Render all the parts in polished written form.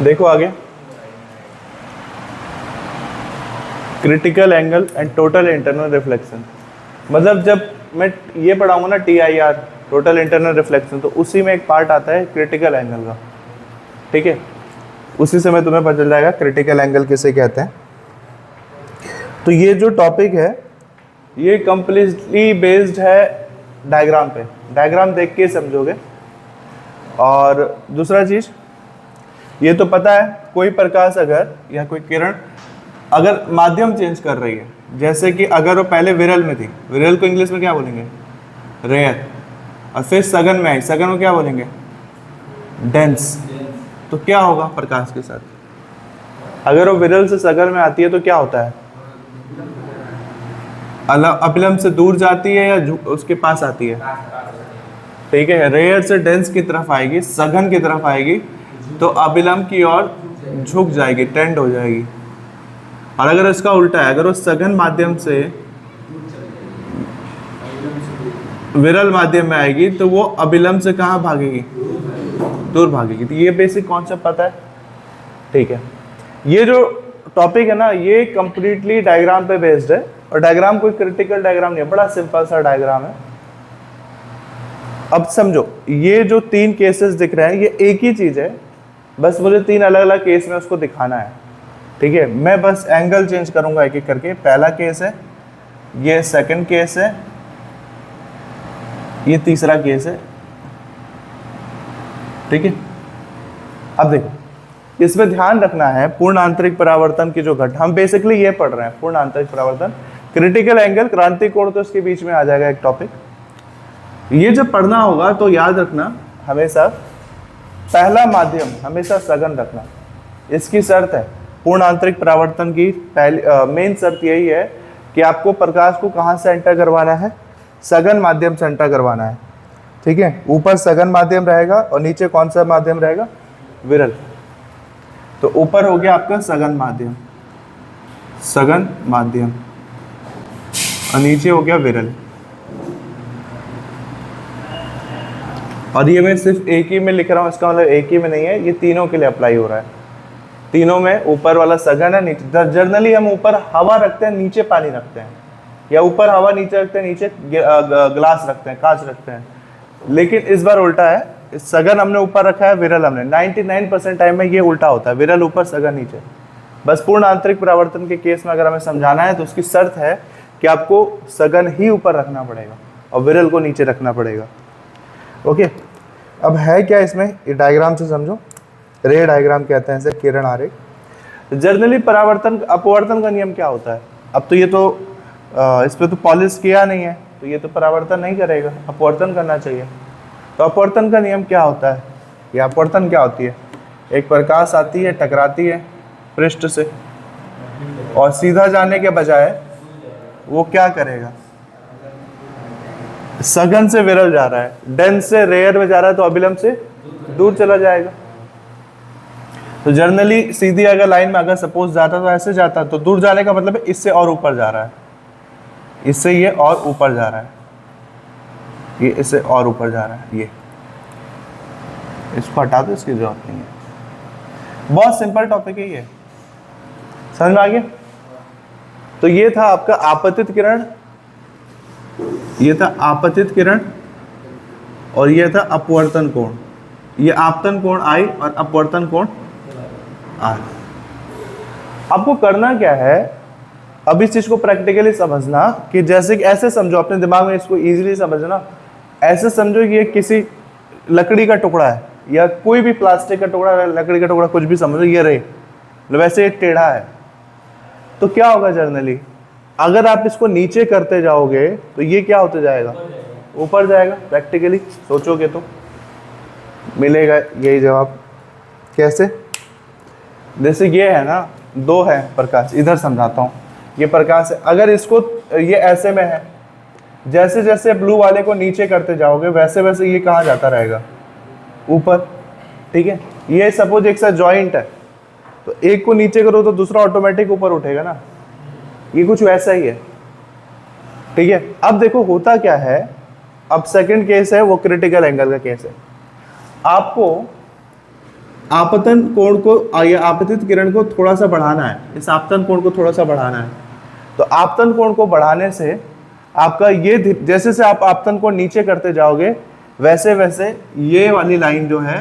देखो आगे, critical angle and total internal reflection. मतलब जब मैं ये पढ़ाऊंगा ना TIR, टोटल इंटरनल रिफ्लेक्शन, तो उसी में एक पार्ट आता है क्रिटिकल एंगल का, ठीक है। उसी से मैं तुम्हें पता चल जाएगा क्रिटिकल एंगल किसे कहते हैं। तो ये जो टॉपिक है ये कंप्लीटली बेस्ड है डायग्राम पे, डायग्राम देख के समझोगे। और दूसरा चीज ये तो पता है, कोई प्रकाश अगर या कोई किरण अगर माध्यम चेंज कर रही है, जैसे कि अगर वो पहले विरल में थी, विरल को इंग्लिश में क्या बोलेंगे, रेयर, और फिर सघन में आई, सघन को क्या बोलेंगे, डेंस। तो क्या होगा प्रकाश के साथ, अगर वो विरल से सघन में आती है तो क्या होता है, अभिलंब से दूर जाती है या उसके पास आती है, ठीक है। रेयर से डेंस की तरफ आएगी, सघन की तरफ आएगी तो अभिलंब की ओर झुक जाएगी, टेंड हो जाएगी। और अगर इसका उल्टा है, अगर वो सघन माध्यम से विरल माध्यम में आएगी तो वो अभिलंब से कहाँ भागेगी, दूर भागेगी। तो ये बेसिक कॉन्सेप्ट पता है, ठीक है। ये जो टॉपिक है ना ये कंप्लीटली डायग्राम पे बेस्ड है, और डायग्राम कोई क्रिटिकल डायग्राम नहीं है, बड़ा सिंपल सा डायग्राम है। अब समझो, ये जो 3 केसेस दिख रहे हैं ये एक ही चीज है, बस मुझे 3 अलग अलग केस में उसको दिखाना है, ठीक है। मैं बस एंगल चेंज करूंगा एक एक करके। पहला केस है, ये सेकंड केस है, ये तीसरा केस है, ठीक है। अब देखो, इसमें ध्यान रखना है पूर्ण आंतरिक परावर्तन की जो घटना, हम बेसिकली ये पढ़ रहे हैं पूर्ण आंतरिक परावर्तन, क्रिटिकल एंगल, क्रांति कोण तो इसके बीच में आ जाएगा एक टॉपिक। ये जब पढ़ना होगा तो याद रखना हमेशा पहला माध्यम हमेशा सघन रखना, इसकी शर्त है। पूर्ण आंतरिक परावर्तन की पहली मेन शर्त यही है कि आपको प्रकाश को कहाँ से एंटर करवाना है, सघन माध्यम से एंटर करवाना है, ठीक है। ऊपर सघन माध्यम रहेगा और नीचे कौन सा माध्यम रहेगा, विरल। तो ऊपर हो गया आपका सघन माध्यम, सघन माध्यम, और नीचे हो गया विरल। और ये मैं सिर्फ एक ही में लिख रहा हूँ, इसका मतलब एक ही में नहीं है, ये तीनों के लिए अप्लाई हो रहा है। तीनों में ऊपर वाला सघन है, नीचे जनरली हम ऊपर हवा रखते हैं, नीचे पानी रखते हैं, या ऊपर हवा नीचे रखते हैं, नीचे ग्लास रखते हैं, कांच रखते हैं। लेकिन इस बार उल्टा है, सघन हमने ऊपर रखा है, विरल हमने। 99% टाइम में ये उल्टा होता है, विरल ऊपर सघन नीचे। बस पूर्ण आंतरिक परावर्तन के केस में अगर हमें समझाना है तो उसकी शर्त है कि आपको सघन ही ऊपर रखना पड़ेगा और विरल को नीचे रखना पड़ेगा, ओके। अब है क्या इसमें, ये डायग्राम से समझो, रे डायग्राम कहते हैं इसे, किरण आरेख। जनरली परावर्तन अपवर्तन का नियम क्या होता है, अब तो ये तो इस पर तो पॉलिश किया नहीं है तो ये तो परावर्तन नहीं करेगा, अपवर्तन करना चाहिए। तो अपवर्तन का नियम क्या होता है, या अपवर्तन क्या होती है, एक प्रकाश आती है, टकराती है पृष्ठ से, और सीधा जाने के बजाय वो क्या करेगा, सघन से विरल जा रहा है, डेंस से रेयर में जा रहा है, तो अभिलंब से दूर चला जाएगा। तो जनरली सीधी अगर लाइन में अगर सपोज जाता तो ऐसे जाता, तो दूर जाने का मतलब है इससे और ऊपर जा रहा है, इससे ये और ऊपर जा रहा है, ये इससे और ऊपर जा रहा है, ये इसको हटा दो, इसकी जरूरत नहीं है। बहुत सिंपल टॉपिक है ये, समझ में आ गया। तो ये था आपका आपतित किरण, ये था आपतित किरण, और ये था अपवर्तन कोण। ये आपतन कोण आई और अपवर्तन कोण आई। आपको करना क्या है, अब इस चीज को प्रैक्टिकली समझना कि जैसे कि ऐसे समझो, अपने दिमाग में इसको इजीली समझना, ऐसे समझो कि ये किसी लकड़ी का टुकड़ा है, या कोई भी प्लास्टिक का टुकड़ा, लकड़ी का टुकड़ा, कुछ भी समझो, ये रहे, मतलब वैसे ये टेढ़ा है। तो क्या होगा जनरली, अगर आप इसको नीचे करते जाओगे तो ये क्या होते जाएगा, ऊपर जाएगा। प्रैक्टिकली सोचोगे तो मिलेगा यही जवाब। कैसे, जैसे ये है ना, 2 है प्रकाश, इधर समझाता हूँ। ये प्रकाश है, अगर इसको ये ऐसे में है, जैसे जैसे ब्लू वाले को नीचे करते जाओगे वैसे वैसे ये कहाँ जाता रहेगा, ऊपर, ठीक है। ये सपोज एक साथ जॉइंट है, तो एक को नीचे करो तो दूसरा ऑटोमेटिक ऊपर उठेगा ना, ये कुछ वैसा ही है, ठीक है। अब देखो होता क्या है, अब सेकंड केस है वो क्रिटिकल एंगल का केस है। आपको आपतन कोण को या आपतित किरण को थोड़ा सा बढ़ाना है, इस आपतन कोण को थोड़ा सा बढ़ाना है। तो आपतन कोण को बढ़ाने से आपका ये जैसे जैसे आप आपतन कोण नीचे करते जाओगे वैसे वैसे ये वाली लाइन जो है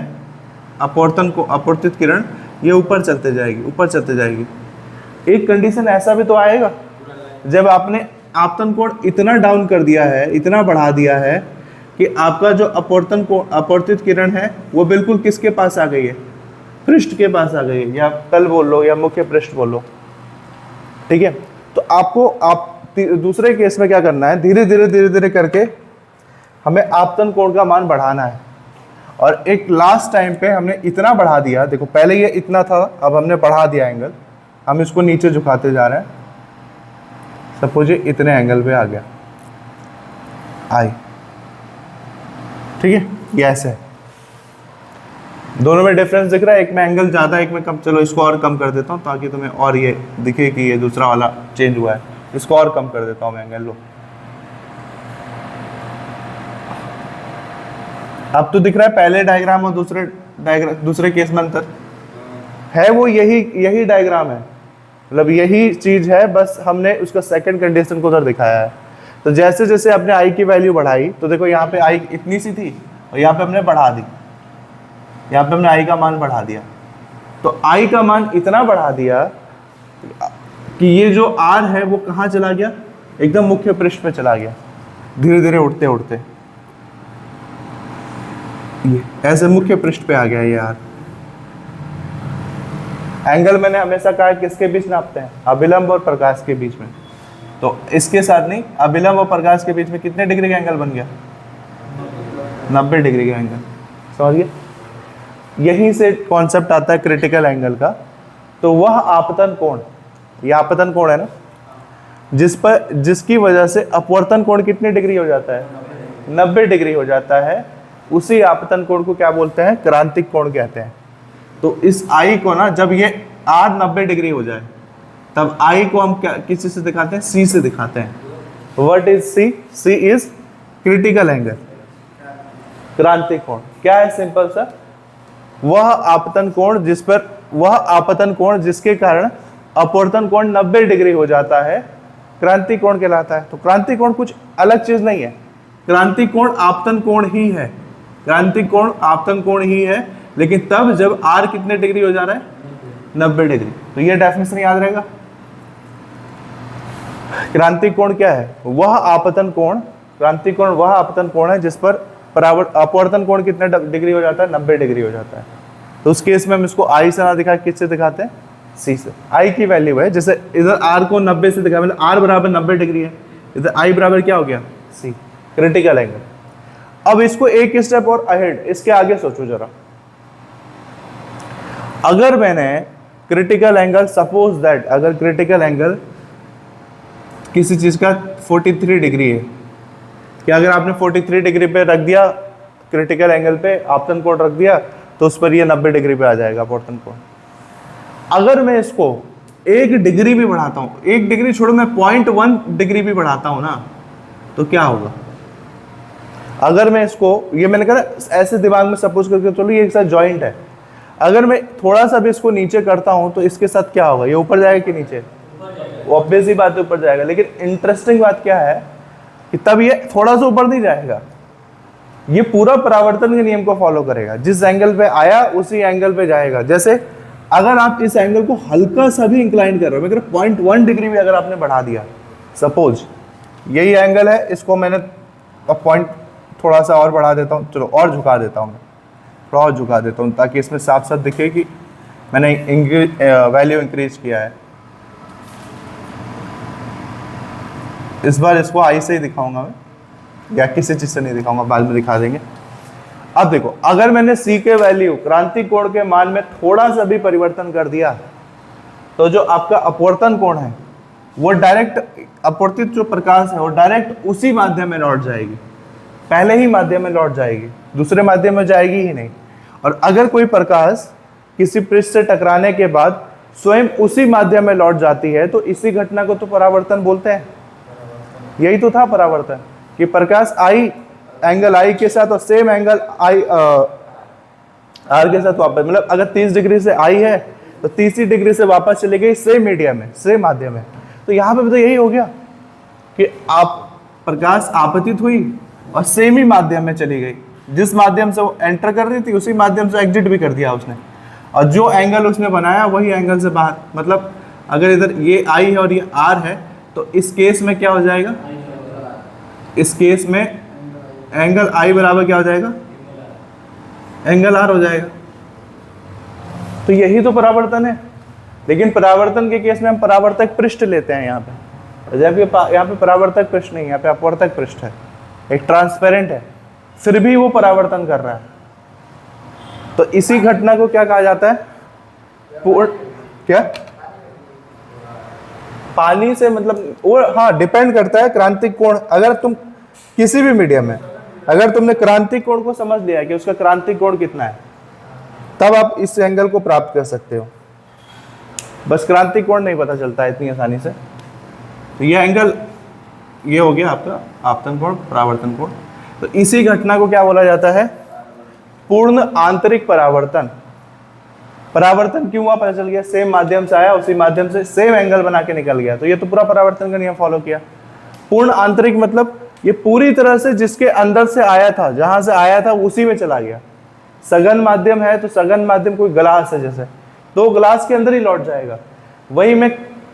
अपवर्तन को अपवर्तित किरण ये ऊपर चलते जाएगी, ऊपर चलते जाएगी। एक कंडीशन ऐसा भी तो आएगा जब आपने आपतन कोण इतना डाउन कर दिया है, इतना बढ़ा दिया है कि आपका जो अपवर्तन को अपवर्तित किरण है वो बिल्कुल किसके पास आ गई है, पृष्ठ के पास आ गई है, या तल बोल लो या मुख्य पृष्ठ बोल लो, ठीक है। तो आपको आप दूसरे केस में क्या करना है, धीरे धीरे करके हमें आपतन कोण का मान बढ़ाना है। और एक लास्ट टाइम पे हमने इतना बढ़ा दिया, देखो पहले ये इतना था, अब हमने बढ़ा दिया एंगल, हम इसको नीचे झुकाते जा रहे हैं। सपोज ये इतने एंगल पे आ गया आई, ठीक है, ये ऐसे है। दोनों में डिफरेंस दिख रहा है, एक में एंगल ज़्यादा एक में कम। चलो इसको और कम कर देता हूँ ताकि तुम्हें और ये दिखे कि ये दूसरा वाला चेंज हुआ है। इसको और कम कर देता हूँ मैं एंगल, लो अब तो दिख रहा है पहले डायग्राम और दूसरे केस में अंतर है, वो यही डायग्राम है, मतलब यही चीज है, बस हमने उसका सेकंड कंडीशन को उधर दिखाया है। तो जैसे जैसे आपने आई की वैल्यू बढ़ाई, तो देखो यहाँ पे आई इतनी सी थी और यहाँ पे हमने बढ़ा दी, यहाँ पे हमने आई का मान बढ़ा दिया। तो आई का मान इतना बढ़ा दिया कि ये जो आर है वो कहाँ चला गया, एकदम मुख्य पृष्ठ पे चला गया, धीरे धीरे उठते उठते ये ऐसे मुख्य पृष्ठ पे आ गया ये आर। एंगल मैंने हमेशा कहा किसके बीच नापते हैं, अभिलंब और प्रकाश के बीच में। तो इसके साथ नहीं, अभिलंब और प्रकाश के बीच में कितने डिग्री का एंगल बन गया, 90 डिग्री का एंगल, समझिए। यहीं से कॉन्सेप्ट आता है क्रिटिकल एंगल का। तो वह आपतन कोण, यह आपतन कोण है ना, जिसकी वजह से अपवर्तन कोण कितने डिग्री हो जाता है, 90 डिग्री हो जाता है, उसी आपतन कोण को क्या बोलते हैं, क्रांतिक कोण कहते हैं। तो इस आई को ना, जब ये आर 90 डिग्री हो जाए तब आई को हम क्या किसी से दिखाते हैं, सी से दिखाते हैं। What is C? C is critical angle, क्रांतिक कोण। क्या है, सिंपल सा, वह आपतन कोण जिसके कारण अपवर्तन कोण 90 डिग्री हो जाता है, क्रांतिक कोण कहलाता है। तो क्रांतिक कोण कुछ अलग चीज नहीं है, क्रांतिक कोण आपतन कोण ही है, क्रांतिक कोण आपतन कोण ही है, लेकिन तब जब आर कितने डिग्री हो जा रहा है, 90 डिग्री। तो ये डेफिनेशन याद रहेगा। क्रांतिक कोण क्या है, वह आपतन कोण, क्रांतिक कोण वह आपतन कोण है जिस पर अपवर्तन कोण कितने डिग्री हो जाता है, 90 डिग्री हो जाता है। तो उस केस में हम इसको आई से ना दिखा, किससे दिखाते हैं, सी से। आई की वैल्यू है, जैसे इधर आर को 90 से दिखा, मतलब आर बराबर 90 डिग्री है, इधर आई बराबर क्या हो गया, सी, क्रिटिकल एंगल। अब इसको एक स्टेप और अहेड, इसके आगे सोचो जरा। अगर मैंने क्रिटिकल एंगल, सपोज दैट अगर क्रिटिकल एंगल किसी चीज का 43 डिग्री है, क्या अगर आपने 43 डिग्री पे रख दिया, क्रिटिकल एंगल पे आपतन कोण रख दिया, तो उस पर ये 90 डिग्री पे आ जाएगा अपवर्तन कोण। अगर मैं इसको 1 डिग्री भी बढ़ाता हूँ, 1 डिग्री छोड़ो, मैं 0.1 डिग्री भी बढ़ाता हूँ ना, तो क्या होगा। अगर मैं इसको, ये मैंने कहा ऐसे दिमाग में सपोज करके चलो ये एक साथ जॉइंट है, अगर मैं थोड़ा सा भी इसको नीचे करता हूं तो इसके साथ क्या होगा, ये ऊपर जाएगा कि नीचे, वो ऑब्वियस ही बात है ऊपर जाएगा। लेकिन इंटरेस्टिंग बात क्या है कि तब ये थोड़ा सा ऊपर नहीं जाएगा, ये पूरा परावर्तन के नियम को फॉलो करेगा, जिस एंगल पे आया उसी एंगल पे जाएगा। जैसे अगर आप इस एंगल को हल्का सा भी इंक्लाइन कर रहे हो, मैं कह रहा हूं 0.1 डिग्री भी अगर आपने बढ़ा दिया, सपोज यही एंगल है, इसको मैंने पॉइंट थोड़ा सा और बढ़ा देता हूँ, चलो और झुका देता हूँ, मैं थोड़ा और झुका देता हूँ ताकि इसमें साफ साफ दिखे कि मैंने वैल्यू इंक्रीज किया है। इस बार इसको आई से ही दिखाऊंगा मैं, या किसी चीज से नहीं दिखाऊंगा, बाद में दिखा देंगे। अब देखो, अगर मैंने सी के वैल्यू, क्रांतिक कोण के मान में थोड़ा सा भी परिवर्तन कर दिया, तो जो आपका अपवर्तन कोण है वो डायरेक्ट, अपवर्तित जो प्रकाश है वो डायरेक्ट उसी माध्यम में लौट जाएगी, पहले ही माध्यम में लौट जाएगी, दूसरे माध्यम में जाएगी ही नहीं। और अगर कोई प्रकाश किसी पृष्ठ से टकराने के बाद स्वयं उसी माध्यम में लौट जाती है, तो इसी घटना को तो परावर्तन बोलते हैं। यही तो था परावर्तन, कि प्रकाश आई, एंगल आई के साथ और सेम एंगल आई आर के साथ वापस, मतलब अगर 30 डिग्री से आई है तो 30 डिग्री से वापस चली गई सेम मीडियम में, सेम माध्यम में। तो यहाँ पे भी तो यही हो गया कि आप प्रकाश आपतित हुई और सेम ही माध्यम में चली गई, जिस माध्यम से वो एंटर कर रही थी उसी माध्यम से एग्जिट भी कर दिया उसने, और जो एंगल उसने बनाया वही एंगल से बाहर, मतलब अगर इधर ये आई है और ये आर है तो इस केस में क्या हो जाएगा, इस केस में एंगल आई बराबर क्या हो जाएगा, एंगल आर हो जाएगा। तो यही तो परावर्तन है। लेकिन परावर्तन के केस में हम परावर्तक पृष्ठ लेते हैं यहाँ पे, जबकि यहाँ पे परावर्तक पृष्ठ नहीं है, यहाँ पे अपवर्तक पृष्ठ है, एक ट्रांसपेरेंट है, फिर भी वो परावर्तन कर रहा है। तो इसी घटना को क्या कहा जाता है, पूर्ण, क्या पानी से मतलब वो, हाँ डिपेंड करता है क्रांतिक कोण। अगर तुम किसी भी मीडियम में अगर तुमने क्रांतिक कोण को समझ लिया कि उसका क्रांतिक कोण कितना है, तब आप इस एंगल को प्राप्त कर सकते हो। बस क्रांतिक कोण नहीं पता चलता है इतनी आसानी से। तो ये एंगल ये हो गया आपका आपतन कोण, परावर्तन कोण। तो इसी घटना को क्या बोला जाता है, पूर्ण आंतरिक परावर्तन। परावर्तन क्यों हुआ पता चल गया, सेम माध्यम से आया, उसी माध्यम से सेम एंगल बना के निकल गया। तो ये तो पूरा परावर्तन का नियम फॉलो किया। पूर्ण आंतरिक मतलब ये पूरी तरह से जिसके अंदर से आया था, जहां से आया था उसी में चला गया। सघन माध्यम है तो सघन माध्यम कोई ग्लास है जैसे, तो ग्लास के अंदर ही लौट जाएगा। वही मैं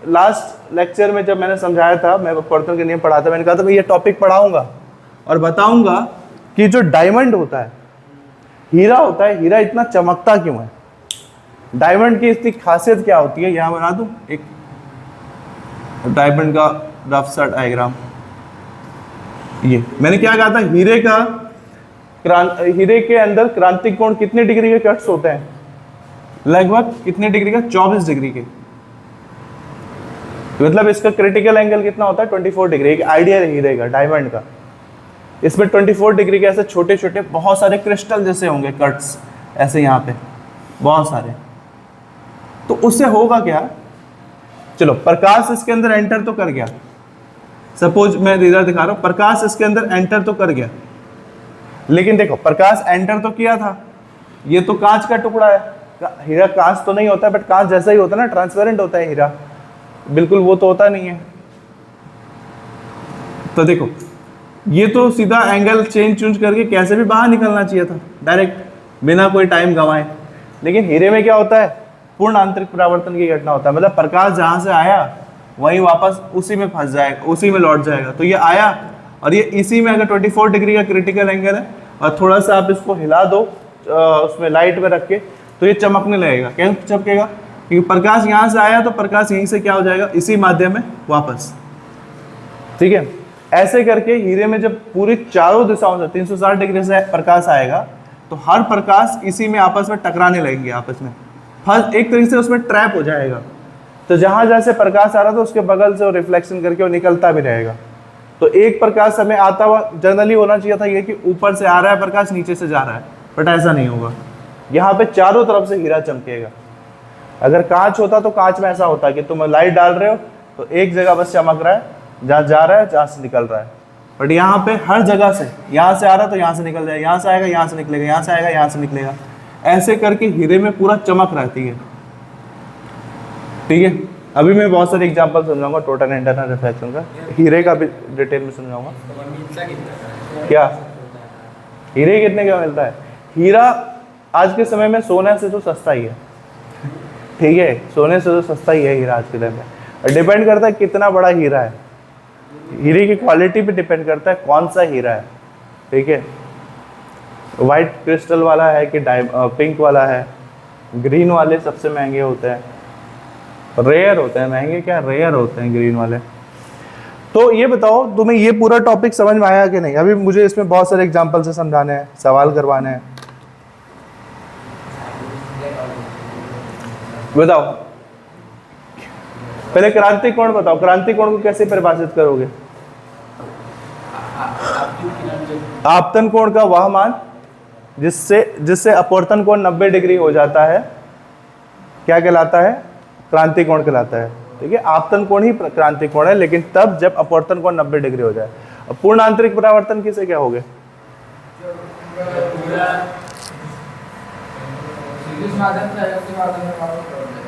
लास्ट लेक्चर में जब मैंने समझाया था, मैं अपवर्तन के नियम पढ़ा था, मैंने कहा था मैं ये टॉपिक पढ़ाऊंगा और बताऊंगा कि जो डायमंड होता है, हीरा होता है, हीरा इतना चमकता क्यों है, डायमंड की इसकी खासियत क्या होती है। यहां बना दूं एक डायमंड का रफ सा डायग्राम। ये मैंने क्या कहा था, हीरे के अंदर क्रांतिक कोण कितने डिग्री के कट्स होते हैं, लगभग कितने डिग्री का, 24 डिग्री के। मतलब इसका क्रिटिकल एंगल कितना होता है, 24 डिग्री। एक आइडिया है हीरे का, डायमंड का, इसमें 24 डिग्री के ऐसे छोटे छोटे बहुत सारे क्रिस्टल जैसे होंगे कट्स, ऐसे यहाँ पे बहुत सारे। तो उससे होगा क्या, चलो प्रकाश इसके अंदर एंटर तो कर गया, सपोज मैं इधर दिखा रहा हूं, प्रकाश इसके अंदर एंटर तो कर गया, लेकिन देखो प्रकाश एंटर तो किया था, ये तो कांच का टुकड़ा है, हीरा कांच तो नहीं होता, बट कांच जैसा ही होता है ना, ट्रांसपेरेंट होता है हीरा, बिल्कुल वो तो होता नहीं है। तो देखो ये तो सीधा एंगल चेंज चूंज करके कैसे भी बाहर निकलना चाहिए था डायरेक्ट, बिना कोई टाइम गंवाए। लेकिन हीरे में क्या होता है, पूर्ण आंतरिक परावर्तन की घटना होता है, मतलब प्रकाश जहां से आया वही वापस उसी में फंस जाएगा, उसी में लौट जाएगा। तो ये आया और ये इसी में, अगर 24 डिग्री का क्रिटिकल एंगल है और थोड़ा सा आप इसको हिला दो उसमें लाइट में रख के, तो ये चमकने लगेगा। क्या चमकेगा, क्योंकि प्रकाश यहाँ से आया तो प्रकाश यहीं से क्या हो जाएगा, इसी माध्यम में वापस। ठीक है, ऐसे करके हीरे में जब पूरी चारों दिशाओं से 360 डिग्री से प्रकाश आएगा तो हर प्रकाश इसी में आपस में टकराने लगेंगे, आपस में एक तरीके से उसमें ट्रैप हो जाएगा। तो जहां जैसे प्रकाश आ रहा था उसके बगल से वो रिफ्लेक्शन करके वो निकलता भी रहेगा। तो एक प्रकाश हमें आता हुआ जनरली होना चाहिए था ये कि ऊपर से आ रहा है प्रकाश, नीचे से जा रहा है, बट ऐसा नहीं होगा। यहाँ पे चारों तरफ से हीरा चमकेगा। अगर कांच होता तो कांच में ऐसा होता कि तुम लाइट डाल रहे हो तो एक जगह बस चमक रहा है, जहाँ जा रहा है जहाँ से निकल रहा है। बट यहाँ पे हर जगह से, यहाँ से आ रहा है तो यहाँ से निकल जाएगा, यहाँ से आएगा यहाँ से निकलेगा, यहाँ से आएगा यहाँ से निकलेगा। ऐसे करके हीरे में पूरा चमक रहती है। ठीक है, अभी मैं बहुत सारे एग्जांपल समझाऊंगा टोटल इंटरनल रिफ्लेक्शन का, हीरे का भी डिटेल में समझाऊंगा। क्या हीरे कितने का मिलता है, हीरा आज के समय में सोने से तो सस्ता ही है। ठीक है, सोने से तो सस्ता ही है हीरा आज के टाइम में। डिपेंड करता है कितना बड़ा हीरा है, हीरे की क्वालिटी पे डिपेंड करता है कौन सा हीरा है। ठीक है, वाइट क्रिस्टल वाला है कि पिंक वाला है, ग्रीन वाले सबसे महंगे होते हैं, रेयर होते हैं, महंगे क्या रेयर होते हैं ग्रीन वाले। तो ये बताओ तुम्हें ये पूरा टॉपिक समझ में आया कि नहीं। अभी मुझे इसमें बहुत सारे एग्जांपल से समझाने हैं, सवाल करवाने हैं। बताओ पहले क्रांतिक कोण बताओ, क्रांतिक कोण को कैसे परिभाषित करोगे। आपतन कोण का वह मान जिससे अपवर्तन कोण 90 डिग्री हो जाता है क्या कहलाता है, क्रांतिक कोण कहलाता है। ठीक है, आपतन कोण ही क्रांतिक कोण है, लेकिन तब जब अपवर्तन कोण 90 डिग्री हो जाए। अब पूर्ण आंतरिक परावर्तन किसे क्या हो गए, इस माध्यम से आएगा, के माध्यम से मालूम कर देगा।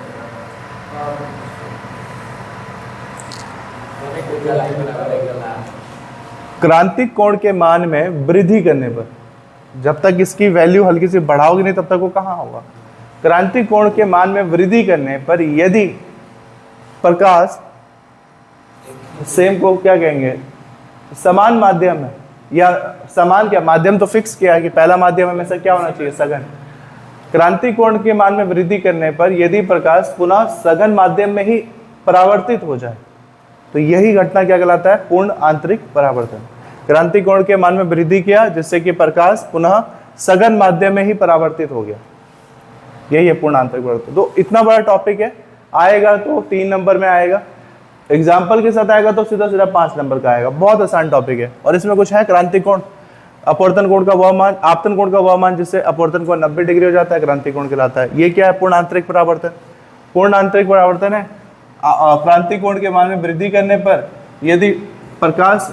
क्रांतिक कोण के मान में वृद्धि करने पर, जब तक इसकी वैल्यू हल्की सी बढ़ाओगे नहीं तब तक वो कहाँ होगा। क्रांतिक कोण के मान में वृद्धि करने पर यदि प्रकाश सेम को क्या कहेंगे, समान माध्यम है, या समान क्या माध्यम तो फिक्स किया है कि पहला माध्यम हमेशा क्या होना चाहिए, सघन। क्रांतिक कोण के मान में वृद्धि करने पर यदि प्रकाश पुनः सघन माध्यम में ही परावर्तित हो जाए तो यही घटना क्या कहलाता है, पूर्ण आंतरिक परावर्तन। क्रांतिक कोण के मान में वृद्धि किया जिससे कि प्रकाश पुनः सघन माध्यम में ही परावर्तित हो गया, यही है पूर्ण आंतरिक परावर्तन। तो इतना बड़ा टॉपिक है, आएगा तो 3 नंबर में आएगा, एग्जाम्पल के साथ आएगा तो सीधा सीधा 5 नंबर का आएगा। बहुत आसान टॉपिक है। और इसमें कुछ है, क्रांतिक कोण, अपवर्तन कोण का वह मान, आपतन कोण का वह मान जिससे अपवर्तन कोण 90 डिग्री हो जाता है, क्रांतिक कोण कहलाता है। ये क्या है, पूर्ण आंतरिक परावर्तन। पूर्ण आंतरिक परावर्तन है क्रांतिक कोण के मान में वृद्धि करने पर यदि प्रकाश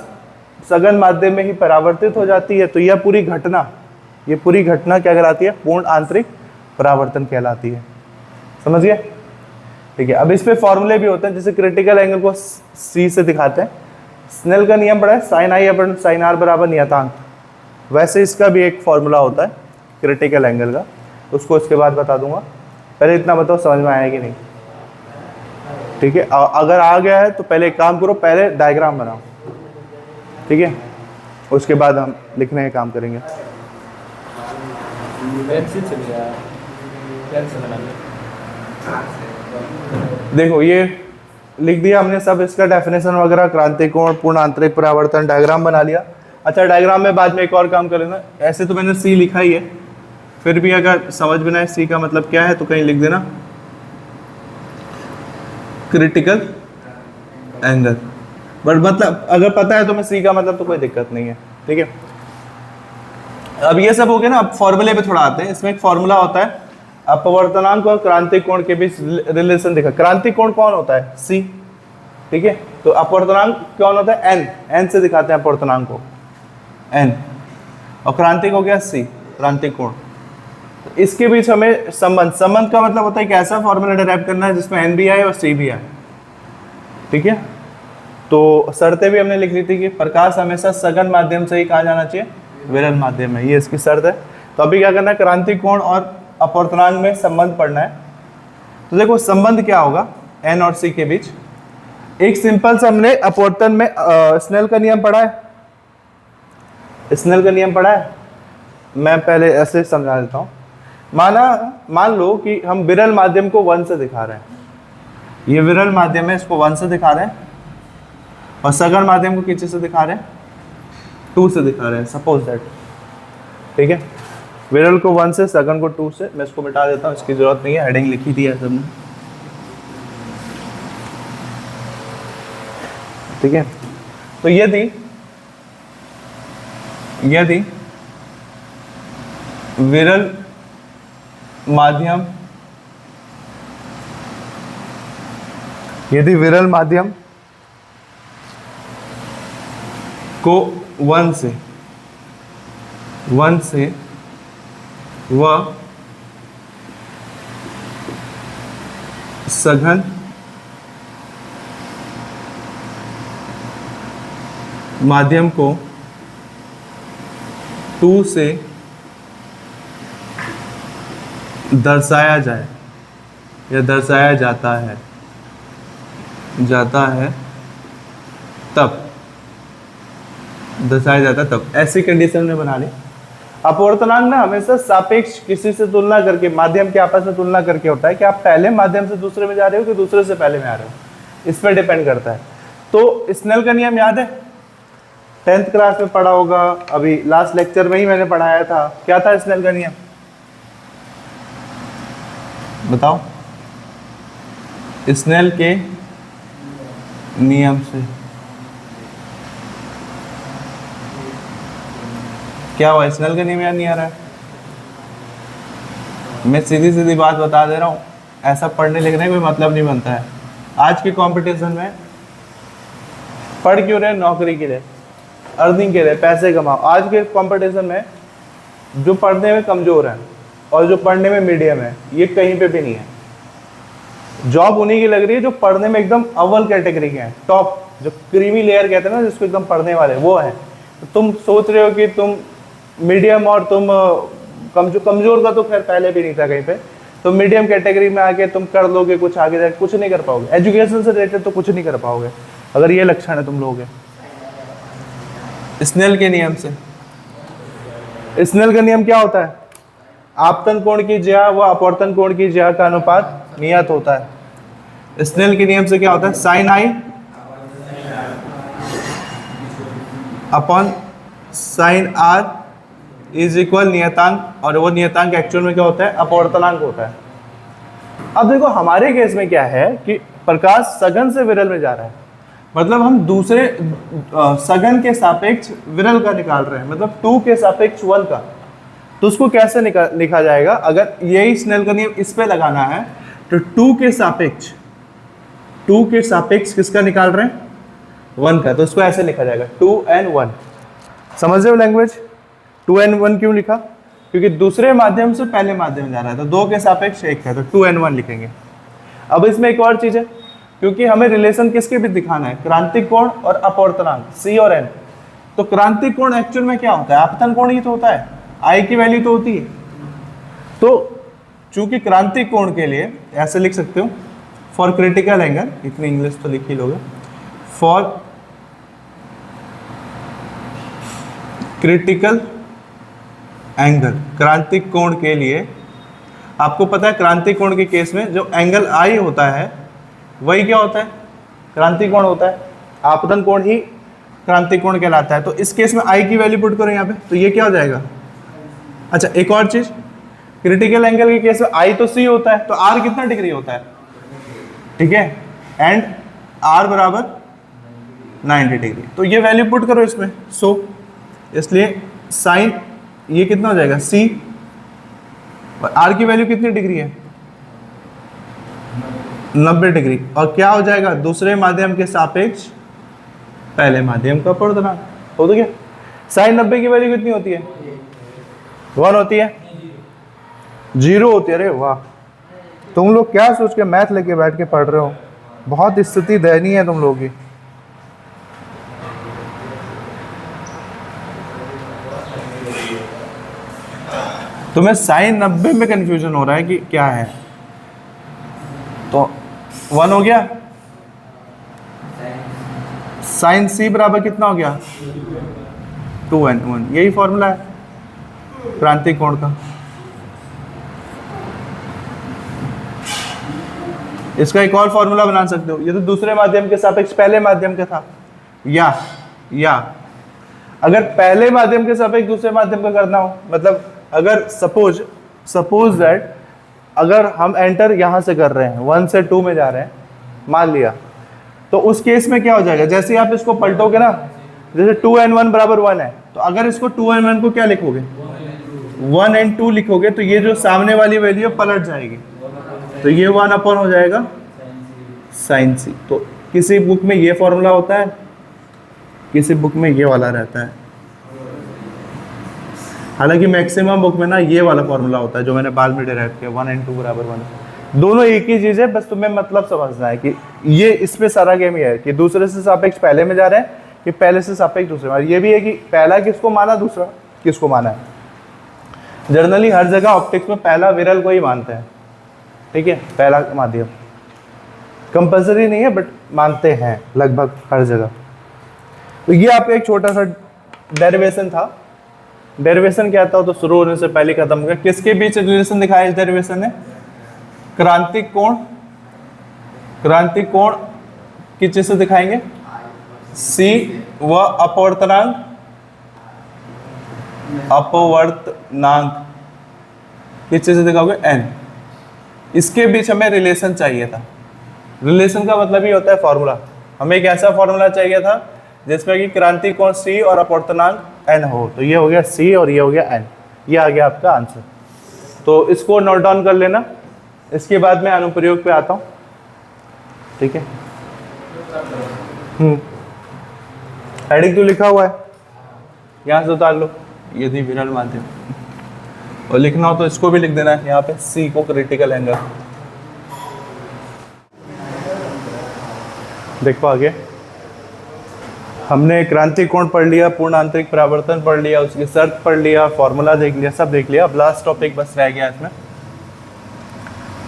सघन माध्यम में ही परावर्तित हो जाती है तो यह पूरी घटना क्या कहलाती है, पूर्ण आंतरिक परावर्तन कहलाती है। समझ गए? ठीक है। अब इस पे फॉर्मूले भी होते हैं, जैसे क्रिटिकल एंगल को सी से दिखाते हैं। स्नेल का नियम पढ़ा है, sine i upon sine r बराबर नियतांक, वैसे इसका भी एक फॉर्मूला होता है क्रिटिकल एंगल का, उसको इसके बाद बता दूंगा। पहले इतना बताओ समझ में आया कि नहीं? ठीक है, अगर आ गया है तो पहले एक काम करो, पहले डायग्राम बनाओ, ठीक है, उसके बाद हम लिखने का काम करेंगे। देखो ये लिख दिया हमने सब, इसका डेफिनेशन वगैरह, क्रांतिक कोण, पूर्ण आंतरिक परावर्तन, डायग्राम बना लिया। अच्छा, डायग्राम में बाद में एक और काम कर लेना, ऐसे तो मैंने सी लिखा ही है, फिर भी अगर समझ में ना आए सी का मतलब क्या है तो कहीं लिख देना क्रिटिकल एंगल, बट मतलब अगर पता है तो मैं सी का मतलब तो कोई दिक्कत नहीं है। ठीक है, अब ये सब हो गया ना। अब फॉर्मूले पे थोड़ा आते हैं। इसमें एक फॉर्मूला होता है, अपवर्तनांक और क्रांतिक कोण के बीच रिलेशन देखा। क्रांतिक कोण कौन होता है, सी, ठीक है, तो अपवर्तनांक कौन होता है, एन, एन से दिखाते हैं अपवर्तनांक को, एन, और क्रांतिक हो गया सी, क्रांतिक कोण। इसके बीच हमें संबंध का मतलब होता है कि ऐसा फॉर्मूला डिराइव करना है जिसमें एन भी आए और सी भी आए। ठीक है, तो शर्तें भी हमने लिख ली थी कि प्रकाश हमेशा सघन माध्यम से ही कहा जाना चाहिए, विरल माध्यम में, ये इसकी शर्त है। तो अभी क्या करना है, क्रांतिक कोण और अपवर्तनांक में संबंध पढ़ना है। तो देखो संबंध क्या होगा एन और सी के बीच। एक सिंपल सा हमने अपवर्तन में स्नेल का नियम पढ़ा है, स्नेल का नियम पढ़ा है। मैं पहले ऐसे समझा देता हूँ। मान लो कि हम विरल माध्यम को 1 से दिखा रहे हैं, ये विरल माध्यम है, इसको 1 से दिखा रहे हैं, और सघन माध्यम को किसी से दिखा रहे हैं, 2 से दिखा रहे हैं, सपोज दैट। ठीक है, विरल को 1 से, सघन को 2 से। मैं इसको मिटा देता हूँ, इसकी जरूरत नहीं है, हेडिंग लिखी थी है सबने। ठीक है, तो यदि विरल माध्यम को 1 से वह सघन माध्यम को 2 से दर्शाया जाए या दर्शाया जाता है तब दर्शाया जाता है तब, ऐसी कंडीशन में बना ली। अपवर्तनांक ना हमेशा सापेक्ष किसी से तुलना करके, माध्यम के आपस में तुलना करके होता है कि आप पहले माध्यम से दूसरे में जा रहे हो कि दूसरे से पहले में आ रहे हो, इस पर डिपेंड करता है। तो स्नेल का नियम याद है, 10th क्लास में पढ़ा होगा, अभी लास्ट लेक्चर में ही मैंने पढ़ाया था। क्या था स्नेल का नियम, बताओ? स्नेल के नियम से क्या हुआ, स्नेल का नियम याद नहीं आ रहा है? मैं सीधी सीधी बात बता दे रहा हूँ, ऐसा पढ़ने लिखने कोई मतलब नहीं बनता है। आज के कंपटीशन में पढ़ क्यों रहे, नौकरी के लिए, अर्निंग के लिए, पैसे कमाओ। आज के कंपटीशन में जो पढ़ने में कमजोर हैं और जो पढ़ने में मीडियम है, ये कहीं पे भी नहीं है। जॉब उन्हीं की लग रही है जो पढ़ने में एकदम अव्वल कैटेगरी के हैं, टॉप, जो क्रीमी लेयर कहते हैं ना, जिसको एकदम पढ़ने वाले वो है। तो तुम सोच रहे हो कि तुम मीडियम और तुम कमजोर का तो खैर पहले भी नहीं था कहीं पे, तो मीडियम कैटेगरी में आके तुम कर लोगे कुछ, आगे जाके कुछ नहीं कर पाओगे, एजुकेशन से रिलेटेड तो कुछ नहीं कर पाओगे अगर ये लक्षण है तुम लोगों के। स्नेल के नियम से, स्नेल का नियम क्या होता है? आपतन कोण की ज्या व अपवर्तन कोण की ज्या का अनुपात नियत होता है। स्नेल के नियम से क्या होता है? Sine i upon sine r is equal नियतांक, और वो नियतांक एक्चुअल में क्या होता है? अपवर्तनांक होता है। अब देखो हमारे केस में क्या है कि प्रकाश सघन से विरल में जा रहा है, मतलब हम दूसरे सघन के सापेक्ष विरल का निकाल रहे हैं, मतलब 2 के सापेक्ष 1 का। तो उसको कैसे लिखा जाएगा? अगर यही स्नेल का नियम इस पे लगाना है तो 2 के सापेक्ष किसका निकाल रहे हैं? 1 का। तो इसको ऐसे लिखा जाएगा 2n1। समझ रहे हो लैंग्वेज? 2n1 क्यों लिखा? क्योंकि दूसरे माध्यम से पहले माध्यम जा रहा है, तो 2 के सापेक्ष 1 है, तो 2n1 लिखेंगे। अब इसमें एक और चीज है, क्योंकि हमें रिलेशन किसके बीच दिखाना है? क्रांतिक कोण और अपवर्तनांक, C और N। तो क्रांतिक कोण एक्चुअल में क्या होता है? आपतन कोण ही तो होता है, I की वैल्यू तो होती है। तो चूंकि क्रांतिक कोण के लिए ऐसे लिख सकते हो, फॉर क्रिटिकल एंगल, इतनी इंग्लिश तो लिख ही लोगे, फॉर क्रिटिकल एंगल, क्रांतिक कोण के लिए आपको पता है क्रांतिक कोण के केस में जो एंगल I होता है वही क्या होता है? क्रांतिक कोण होता है। आपतन कोण ही क्रांतिक कोण कहलाता है। तो इस केस में I की वैल्यू पुट करो यहाँ पे, तो ये क्या हो जाएगा? अच्छा एक और चीज, क्रिटिकल एंगल के केस में I तो C होता है, तो R कितना डिग्री होता है? ठीक है, एंड R बराबर 90 डिग्री। तो ये वैल्यू पुट करो इसमें। सो इसलिए साइन ये कितना हो जाएगा? C, और R की वैल्यू कितनी डिग्री है? 90 डिग्री। और क्या हो जाएगा? दूसरे माध्यम के सापेक्ष पहले माध्यम का अपवर्तनांक। हो तो क्या? साइन 90 की वैल्यू कितनी होती है? 1 होती है, 0 होती है। अरे वाह, तुम लोग क्या सोच के मैथ लेके बैठ के पढ़ रहे हो? बहुत स्थिति दयनीय है तुम लोगों की। तुम्हें साइन 90 में कंफ्यूजन हो रहा है कि क्या है? तो 1 हो गया, साइन C बराबर कितना हो गया? 2n1। यही फॉर्मूला है क्रांतिक कोण का। इसका एक और फॉर्मूला बना सकते हो, ये तो दूसरे माध्यम के सापेक्ष पहले माध्यम का था, या अगर पहले माध्यम के सापेक्ष दूसरे माध्यम का करना हो, मतलब अगर सपोज दैट अगर हम एंटर यहाँ से कर रहे हैं, 1 से 2 में जा रहे हैं मान लिया, तो उस केस में क्या हो जाएगा? जैसे ही आप इसको पलटोगे ना, जैसे 2n1 बराबर 1 है, तो अगर इसको 2n1 को क्या लिखोगे? 1n2 लिखोगे, तो ये जो सामने वाली वैल्यू पलट जाएगी, तो ये 1 अपॉन हो जाएगा साइन C। तो किसी बुक में ये फॉर्मूला होता है, किसी बुक में ये वाला रहता है। हालांकि मैक्सिमम बुक में ना ये वाला फॉर्मूला होता है जो मैंने बाद में डिराइव किया, 1n2 बराबर 1। दोनों एक ही चीज़ है, बस तुम्हें मतलब समझना है कि ये इसमें सारा गेम ये है कि दूसरे से सापेक्ष पहले में जा रहे हैं कि पहले से सापेक्ष दूसरे में। ये भी है कि पहला किसको माना, दूसरा किसको माना है। जनरली हर जगह ऑप्टिक्स में पहला विरल को ही मानते हैं, ठीक है, पहला माध्यम। कंपल्सरी नहीं है बट मानते हैं लगभग हर जगह। तो ये आपका एक छोटा सा डेरिवेशन था। डेरिवेशन क्या था तो शुरू होने से पहले खत्म हो गया। किसके बीच रिलेशन दिखाया इस डेरिवेशन ने? क्रांतिक कोण, क्रांतिक कोण किस चीज से दिखाएंगे? C व अपवर्तनांक, अपवर्तनांक किस चीज से दिखाओगे? N। इसके बीच हमें रिलेशन चाहिए था। रिलेशन का मतलब ही होता है फॉर्मूला। हमें एक ऐसा फॉर्मूला चाहिए था जिसमें कि क्रांतिक कोण C और अपवर्तनांक N हो। तो ये हो गया C और ये हो गया N। ये आ गया आपका आंसर। तो इसको नोट डाउन कर लेना, इसके बाद मैं अनुप्रयोग पे आता हूँ, ठीक है। हेडिंग तो लिखा हुआ है, यहाँ से उतार लो, यदि विरल माध्यम और लिखना हो तो इसको भी लिख देना है यहाँ पे, सी को क्रिटिकल एंगल। देखो आगे हमने क्रांति कोण पढ़ लिया, पूर्ण आंतरिक परावर्तन पढ़ लिया, उसकी शर्त पढ़ लिया, फॉर्मूला देख लिया, सब देख लिया। अब लास्ट टॉपिक बस रह गया इसमें,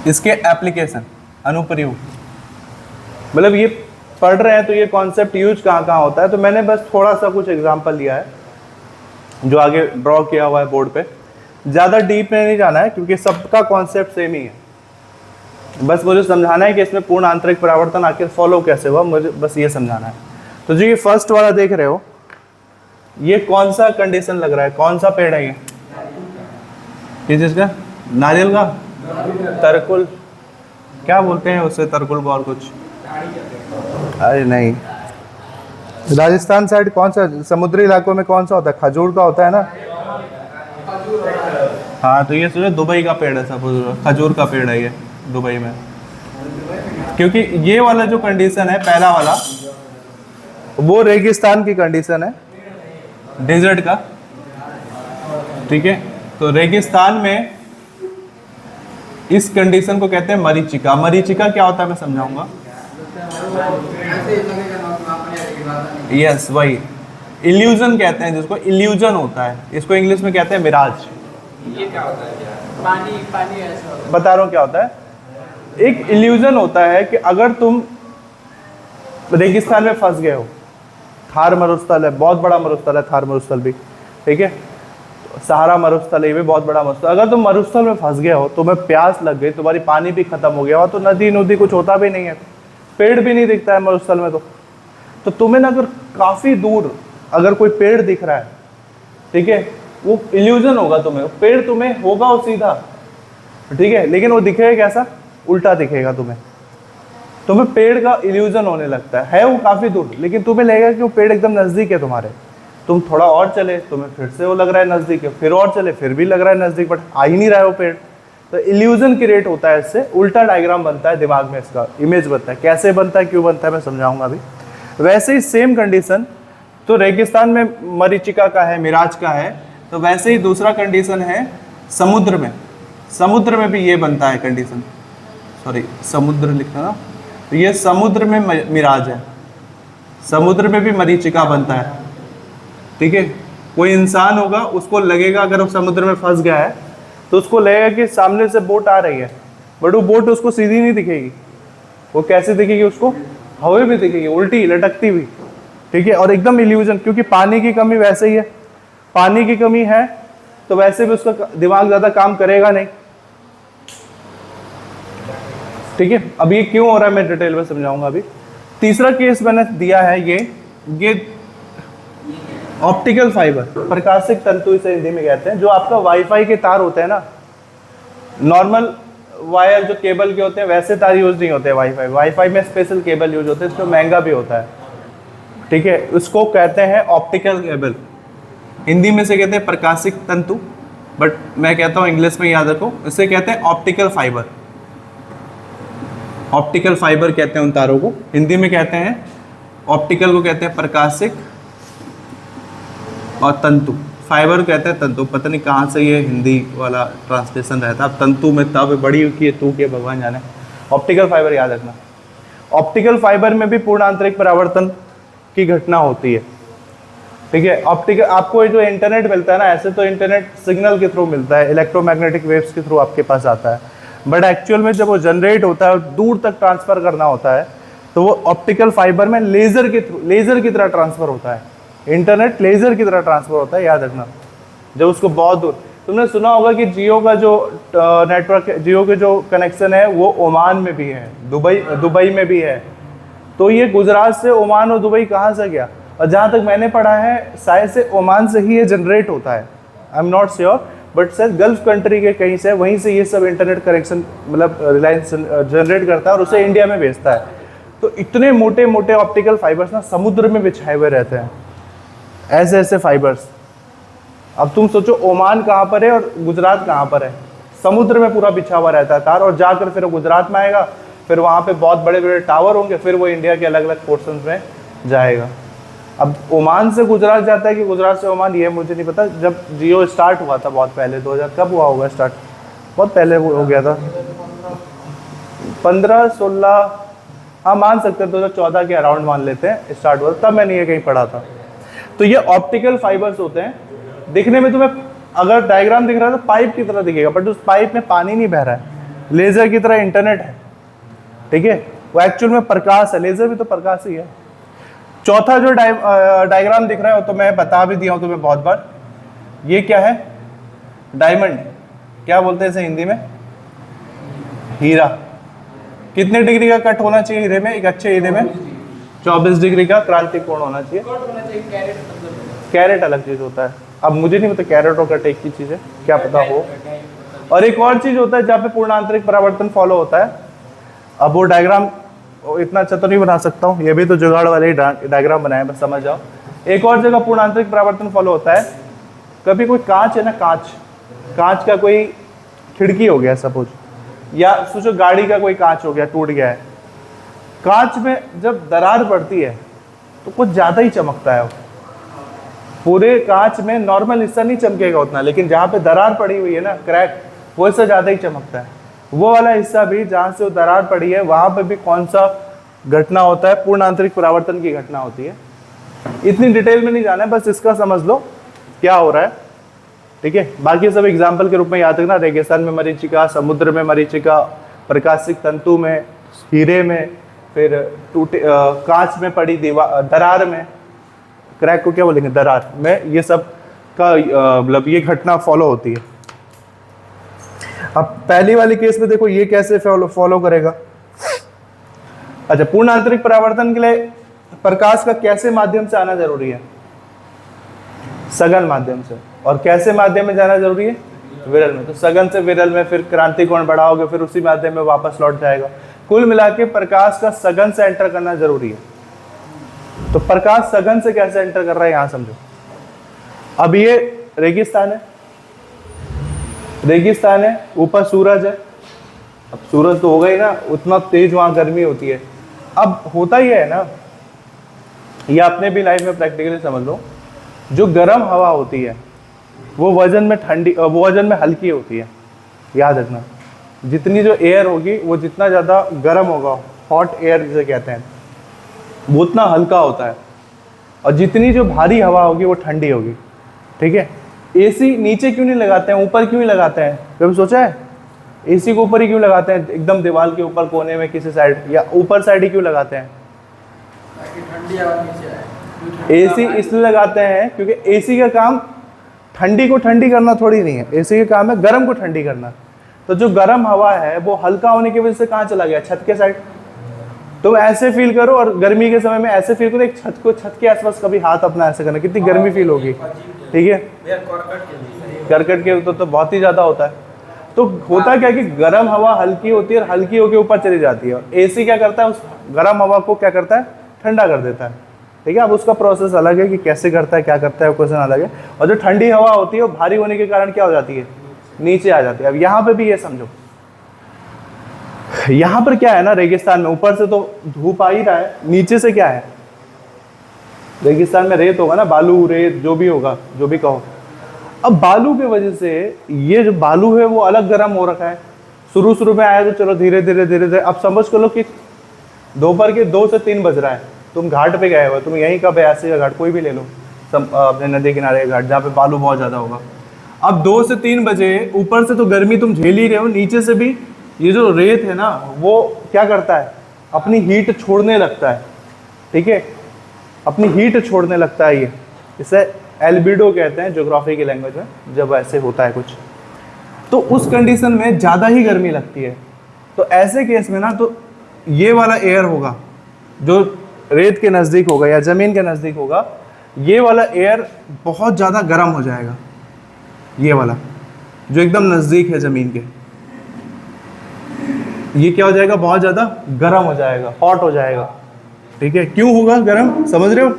इसके एप्लीकेशन, अनुप्रयोग। मतलब ये पढ़ रहे हैं तो ये कॉन्सेप्ट यूज कहाँ कहाँ होता है। तो मैंने बस थोड़ा सा कुछ एग्जांपल लिया है जो आगे ड्रॉ किया हुआ है बोर्ड पे। ज़्यादा डीप में नहीं जाना है क्योंकि सबका कॉन्सेप्ट सेम ही है। बस मुझे समझाना है कि इसमें पूर्ण आंतरिक परावर्तन आखिर फॉलो कैसे हुआ, मुझे बस ये समझाना है। तो जो ये फर्स्ट वाला देख रहे हो, ये कौन सा कंडीशन लग रहा है, कौन सा पेड़ है ये जिसका, नारियल का, तरकुल, क्या बोलते हैं उससे तरकुल को और कुछ, अरे नहीं, राजस्थान साइड कौन सा, समुद्री इलाकों में कौन सा होता है, खजूर का होता है ना। हाँ तो ये सोचो दुबई का पेड़ है, सब खजूर का पेड़ है ये दुबई में। क्योंकि ये वाला जो कंडीशन है पहला वाला, वो रेगिस्तान की कंडीशन है, डेजर्ट का, ठीक है। तो रेगिस्तान में इस कंडीशन को कहते हैं मरीचिका। मरीचिका क्या होता है मैं समझाऊंगा। यस वही इल्यूजन कहते हैं जिसको, इल्यूजन होता है, इसको इंग्लिश में कहते हैं मिराज। ये क्या होता है? पानी ऐसा होता है। बता रहा हूँ क्या होता है। एक इल्यूजन होता है कि अगर तुम रेगिस्तान में फंस गए हो, थार मरुस्थल है, बहुत बड़ा मरुस्थल है थार मरुस्थल भी, ठीक है, सहारा मरुस्थल है, ये भी बहुत बड़ा मरुस्थल। अगर तुम मरुस्थल में फंस गए हो, तुम्हें प्यास लग गई, तुम्हारी पानी भी खत्म हो गया, तो नदी नदी कुछ होता भी नहीं है, पेड़ भी नहीं दिखता है मरुस्थल में। तो तुम्हें ना अगर काफ़ी दूर अगर कोई पेड़ दिख रहा है, ठीक है, वो इल्यूजन होगा तुम्हें, पेड़ तुम्हें होगा वो सीधा, ठीक है, लेकिन वो दिखेगा कैसा, उल्टा दिखेगा तुम्हें पेड़ का इल्यूजन होने लगता है वो काफ़ी दूर, लेकिन तुम्हें लगेगा कि वो पेड़ एकदम नज़दीक है तुम्हारे। तुम थोड़ा और चले, तुम्हें फिर से वो लग रहा है नज़दीक है, फिर और चले, फिर भी लग रहा है नज़दीक, बट आ ही नहीं रहा है वो पेड़। तो इल्यूजन क्रिएट होता है, इससे उल्टा डायग्राम बनता है दिमाग में, इसका इमेज बनता है। कैसे बनता है, क्यों बनता है, मैं समझाऊंगा अभी। वैसे ही सेम कंडीशन तो रेगिस्तान में मरीचिका का है, मिराज का है, तो वैसे ही दूसरा कंडीशन है समुद्र में। समुद्र में भी ये बनता है कंडीशन, सॉरी समुद्र लिखना ना, तो ये समुद्र में मिराज है, समुद्र में भी मरीचिका बनता है, ठीक है। कोई इंसान होगा, उसको लगेगा अगर वो समुद्र में फंस गया है तो उसको लगेगा कि सामने से बोट आ रही है, बट वो बोट उसको सीधी नहीं दिखेगी, वो कैसे दिखेगी, उसको हवा भी दिखेगी, उल्टी लटकती हुई, ठीक है, और एकदम इल्यूजन, क्योंकि पानी की कमी वैसे ही है, पानी की कमी है तो वैसे भी उसका दिमाग ज़्यादा काम करेगा नहीं, ठीक है। अब ये क्यों हो रहा है मैं डिटेल में समझाऊंगा अभी। तीसरा केस मैंने दिया है ये ऑप्टिकल फाइबर, प्रकाशिक तंतु इसे हिंदी में कहते हैं। जो आपका वाईफाई के तार होते हैं ना, नॉर्मल वायर जो केबल के होते हैं वैसे तार यूज नहीं होते वाईफाई में स्पेशल केबल यूज होते हैं, इसको महंगा भी होता है, ठीक है। उसको कहते हैं ऑप्टिकल केबल, हिंदी में से कहते हैं प्रकाशिक तंतु, बट मैं कहता हूँ इंग्लिश में याद रखो, इसे कहते हैं ऑप्टिकल फाइबर। ऑप्टिकल फाइबर कहते हैं उन तारों को, हिंदी में कहते हैं ऑप्टिकल को कहते हैं प्रकाशिक, और तंतु फाइबर कहते हैं तंतु। पता नहीं कहाँ से ये हिंदी वाला ट्रांसलेशन रहता है, अब तंतु में तब बड़ी की तू के भगवान जाने। ऑप्टिकल फाइबर याद रखना। ऑप्टिकल फाइबर में भी पूर्ण आंतरिक परावर्तन की घटना होती है, ठीक है। ऑप्टिकल आपको जो इंटरनेट मिलता है ना, ऐसे तो इंटरनेट सिग्नल के थ्रू मिलता है, इलेक्ट्रोमैग्नेटिक वेव्स के थ्रू आपके पास आता है, बट एक्चुअल में जब वो जनरेट होता है और दूर तक ट्रांसफर करना होता है तो वो ऑप्टिकल फाइबर में लेजर के थ्रू, लेजर की तरह ट्रांसफर होता है। इंटरनेट लेजर की तरह ट्रांसफर होता है, याद रखना। जब उसको बहुत दूर, तुमने सुना होगा कि जियो का जो नेटवर्क, जियो के जो कनेक्शन है वो ओमान में भी है, दुबई में भी है। तो ये गुजरात से ओमान और दुबई कहाँ से गया, और जहाँ तक मैंने पढ़ा है शायद से ओमान से ही ये जनरेट होता है, I am not sure, but शायद गल्फ कंट्री के कहीं से, वहीं से ये सब इंटरनेट कनेक्शन मतलब रिलायंस जनरेट करता है और उसे इंडिया में भेजता है। तो इतने मोटे मोटे ऑप्टिकल फाइबर्स ना समुद्र में बिछाए हुए रहते हैं, ऐसे ऐसे फाइबर्स। अब तुम सोचो ओमान कहाँ पर है और गुजरात कहाँ पर है, समुद्र में पूरा बिछा हुआ रहता है तार, और जाकर फिर गुजरात में आएगा, फिर वहाँ पे बहुत बड़े बड़े टावर होंगे, फिर वो इंडिया के अलग अलग पोर्शंस में जाएगा। अब ओमान से गुजरात जाता है कि गुजरात से ओमान, ये मुझे नहीं पता। जब जियो स्टार्ट हुआ था बहुत पहले, 2000 कब हुआ होगा स्टार्ट, बहुत पहले हो गया था, 15-16, हाँ मान सकते हैं 2014 के अराउंड मान लेते हैं स्टार्ट हुआ, तब मैंने ये कहीं पढ़ा था। तो ये ऑप्टिकल फाइबर्स होते हैं, दिखने में तुम्हें अगर डायग्राम दिख रहा है तो पाइप की तरह दिखेगा, बट उस पाइप में पानी नहीं बह रहा है, लेजर की तरह इंटरनेट है, ठीक है, वो एक्चुअल में प्रकाश है, लेजर भी तो प्रकाश ही है। चौथा जो डायग्राम दिख रहा है वो तो मैं बता भी दिया हूं तुम्हें बहुत बार, ये क्या है, डायमंड, क्या बोलते हैं इसे हिंदी में, हीरा। कितने डिग्री का कट होना चाहिए हीरे में, एक अच्छे हीरे में 24 डिग्री का क्रांति कोण होना चाहिए। कैरेट अलग चीज होता है, अब मुझे नहीं पता कैरेट और कट एक ही चीज है, क्या पता हो। और एक और चीज होता है जहाँ पे पूर्ण आंतरिक परावर्तन फॉलो होता है, अब वो डायग्राम इतना अच्छा तो नहीं बना सकता हूँ, ये भी तो जुगाड़ वाले ही डायग्राम बनाए, बस समझ जाओ। एक और जगह पूर्ण आंतरिक परावर्तन फॉलो होता है, कभी कोई कांच है ना, कांच का कोई खिड़की हो गया सपोज, या सोचो गाड़ी का कोई कांच हो गया, टूट गया है, कांच में जब दरार पड़ती है तो कुछ ज्यादा ही चमकता है वो। पूरे कांच में नॉर्मल हिस्सा नहीं चमकेगा उतना, लेकिन जहाँ पे दरार पड़ी हुई है ना, क्रैक, वो हिस्सा ज्यादा ही चमकता है। वो वाला हिस्सा भी जहाँ से वो दरार पड़ी है वहां पे भी कौन सा घटना होता है, पूर्ण आंतरिक परावर्तन की घटना होती है। इतनी डिटेल में नहीं जाना है, बस इसका समझ लो क्या हो रहा है, ठीक है। बाकी सब एग्जाम्पल के रूप में याद रखना, रेगिस्तान में मरीचिका, समुद्र में मरीचिका, प्रकाशिक तंतु में, हीरे में, फिर टूटे कांच में पड़ी दीवार, दरार में, क्रैक को क्या बोलेंगे, दरार में, ये सब का मतलब ये घटना फॉलो होती है। अब पहली वाली केस में देखो ये कैसे फॉलो करेगा। अच्छा, पूर्ण आंतरिक परावर्तन के लिए प्रकाश का कैसे माध्यम से आना जरूरी है, सघन माध्यम से। और कैसे माध्यम में जाना जरूरी है, विरल में। तो सघन से विरल में, फिर क्रांति कोण बढ़ाओगे, फिर उसी माध्यम में वापस लौट जाएगा। कुल मिला के प्रकाश का सघन से एंटर करना जरूरी है। तो प्रकाश सघन से कैसे एंटर कर रहा है यहां समझो। अब ये रेगिस्तान है, रेगिस्तान है, ऊपर सूरज है। अब सूरज तो होगा ही ना, उतना तेज वहां गर्मी होती है। अब होता ही है ना, ये अपने भी लाइफ में प्रैक्टिकली समझ लो, जो गर्म हवा होती है वो वजन में ठंडी, वो वजन में हल्की होती है। याद रखना, जितनी जो एयर होगी वो जितना ज़्यादा गर्म होगा, हॉट एयर जिसे कहते हैं, वो उतना हल्का होता है। और जितनी जो भारी हवा होगी वो ठंडी होगी, ठीक है। एसी नीचे क्यों नहीं लगाते हैं, ऊपर क्यों ही लगाते हैं, कभी सोचा है? एसी को ऊपर ही क्यों लगाते हैं, एकदम दीवार के ऊपर कोने में किसी साइड, या ऊपर साइड ही क्यों लगाते हैं? ठंडी हवा नीचे आए। एसी इसलिए लगाते हैं क्योंकि एसी का काम ठंडी को ठंडी करना थोड़ी नहीं है, एसी का काम है गर्म को ठंडी करना। तो जो गर्म हवा है वो हल्का होने की वजह से कहाँ चला गया, छत के साइड। तुम ऐसे फील करो, और गर्मी के समय में ऐसे फील करो, एक छत के आसपास कभी हाथ अपना ऐसे करना, कितनी गर्मी फील होगी, ठीक है। करकट के तो बहुत ही ज्यादा होता है। तो होता क्या कि गर्म हवा हल्की होती है और हल्की होकर ऊपर चली जाती है, और एसी क्या करता है, उस गर्म हवा को क्या करता है, ठंडा कर देता है, ठीक है। अब उसका प्रोसेस अलग है कि कैसे करता है, क्या करता है, क्वेश्चन अलग है। और जो ठंडी हवा होती है वो भारी होने के कारण क्या हो जाती है, नीचे आ जाती है। अब यहाँ पे भी ये समझो, यहाँ पर क्या है ना, रेगिस्तान में ऊपर से तो धूप आ ही रहा है, नीचे से क्या है, रेगिस्तान में रेत होगा ना, बालू रेत जो भी होगा, जो भी कहो। अब बालू की वजह से ये जो बालू है वो अलग गर्म हो रखा है। शुरू में आया तो चलो धीरे धीरे अब समझ कर लो कि दोपहर के 2 से 3 बज रहा है, तुम घाट पे गए हो, तुम यहीं का बयासी का घाट कोई भी ले लो, अपने नदी किनारे का घाट जहाँ पे बालू बहुत ज़्यादा होगा। अब 2 से 3 बजे ऊपर से तो गर्मी तुम झेल ही रहे हो, नीचे से भी ये जो रेत है ना वो क्या करता है, अपनी हीट छोड़ने लगता है, ठीक है, अपनी हीट छोड़ने लगता है। ये इसे एल्बिडो कहते हैं ज्योग्राफी की लैंग्वेज में, जब ऐसे होता है कुछ, तो उस कंडीशन में ज़्यादा ही गर्मी लगती है। तो ऐसे केस में ना, तो ये वाला एयर होगा जो रेत के नज़दीक होगा या ज़मीन के नज़दीक होगा, ये वाला एयर बहुत ज़्यादा गर्म हो जाएगा। ये वाला जो एकदम नज़दीक है ज़मीन के, ये क्या हो जाएगा, बहुत ज़्यादा गर्म हो जाएगा, हॉट हो जाएगा, ठीक है। क्यों होगा गर्म, समझ रहे हो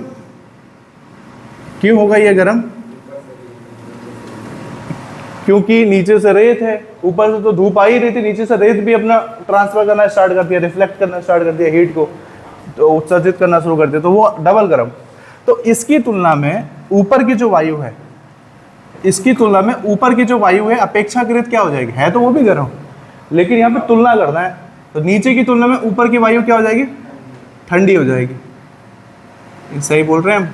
क्यों होगा ये गर्म? क्योंकि नीचे से रेत है, ऊपर से तो धूप आ ही रही थी, नीचे से रेत भी अपना ट्रांसफर करना स्टार्ट कर दिया, रिफ्लेक्ट करना स्टार्ट कर दिया, हीट को तो उत्सर्जित करना शुरू कर दिया, तो वो डबल गर्म। तो इसकी तुलना में ऊपर की जो वायु है, इसकी तुलना में ऊपर की जो वायु है अपेक्षाकृत क्या हो जाएगी, है तो वो भी गर्म, लेकिन यहाँ पे तुलना करना है, तो नीचे की तुलना में ऊपर की वायु क्या हो जाएगी, ठंडी हो जाएगी। ये सही बोल रहे हैं हम?